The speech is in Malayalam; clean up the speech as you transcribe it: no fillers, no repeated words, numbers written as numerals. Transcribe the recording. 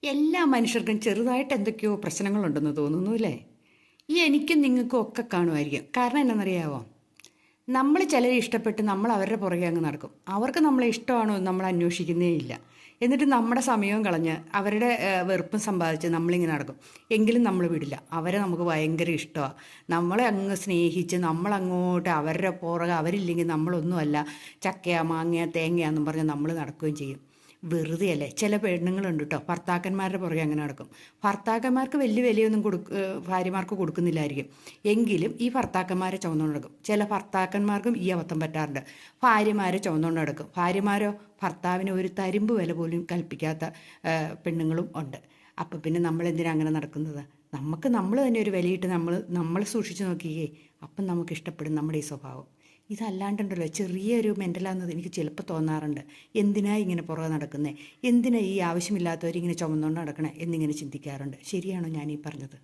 എല്ലാ മനുഷ്യർക്കും ചെറുതായിട്ട് എന്തൊക്കെയോ പ്രശ്നങ്ങളുണ്ടെന്ന് തോന്നുന്നു അല്ലേ? ഈ എനിക്കും നിങ്ങൾക്കും ഒക്കെ കാണുമായിരിക്കും. കാരണം എന്നാണെന്നറിയാമോ? നമ്മൾ ചിലരെ ഇഷ്ടപ്പെട്ട് നമ്മൾ അവരുടെ പുറകെ അങ്ങ് നടക്കും. അവർക്ക് നമ്മളെ ഇഷ്ടമാണോ എന്ന് നമ്മൾ അന്വേഷിക്കുന്നേ ഇല്ല. എന്നിട്ട് നമ്മുടെ സമയവും കളഞ്ഞ് അവരുടെ വെറുപ്പും സമ്പാദിച്ച് നമ്മളിങ്ങനെ നടക്കും. എങ്കിലും നമ്മൾ വിടില്ല. അവരെ നമുക്ക് ഭയങ്കര ഇഷ്ടമാണ്. നമ്മളെ അങ്ങ് സ്നേഹിച്ച് നമ്മളങ്ങോട്ട് അവരുടെ പുറകെ അവരില്ലെങ്കിൽ നമ്മളൊന്നുമല്ല, ചക്കയാ മാങ്ങയാ തേങ്ങയാന്നും പറഞ്ഞ് നമ്മൾ നടക്കുകയും ചെയ്യും. വെറുതെ അല്ലേ? ചില പെണ്ണുങ്ങളുണ്ട് കേട്ടോ, ഭർത്താക്കന്മാരുടെ പുറകെ അങ്ങനെ നടക്കും. ഭർത്താക്കന്മാർക്ക് വലിയ വിലയൊന്നും ഭാര്യമാർക്ക് കൊടുക്കുന്നില്ലായിരിക്കും. എങ്കിലും ഈ ഭർത്താക്കന്മാരെ ചുമന്നുകൊണ്ട് നടക്കും. ചില ഭർത്താക്കന്മാർക്കും ഈ അബദ്ധം പറ്റാറുണ്ട്. ഭാര്യമാരെ ചുമന്നുകൊണ്ട് നടക്കും. ഭാര്യമാരോ ഭർത്താവിന് ഒരു തരിമ്പ് വില പോലും കൽപ്പിക്കാത്ത പെണ്ണുങ്ങളും ഉണ്ട്. അപ്പം പിന്നെ നമ്മളെന്തിനാണ് അങ്ങനെ നടക്കുന്നത്? നമുക്ക് നമ്മൾ തന്നെ ഒരു വിലയിട്ട് നമ്മൾ സൂക്ഷിച്ച് നോക്കിയേ, അപ്പം നമുക്ക് ഇഷ്ടപ്പെടും നമ്മുടെ ഈ സ്വഭാവം. ഇതല്ലാണ്ടുണ്ടല്ലോ, ചെറിയൊരു മെൻ്റലാണെന്നത് എനിക്ക് ചിലപ്പോൾ തോന്നാറുണ്ട്. എന്തിനാ ഇങ്ങനെ പുറകെ നടക്കുന്നത്? എന്തിനാ ഈ ആവശ്യമില്ലാത്തവരിങ്ങനെ ചുമന്നുകൊണ്ട് നടക്കണേ എന്നിങ്ങനെ ചിന്തിക്കാറുണ്ട്. ശരിയാണോ ഞാൻ ഈ പറഞ്ഞത്?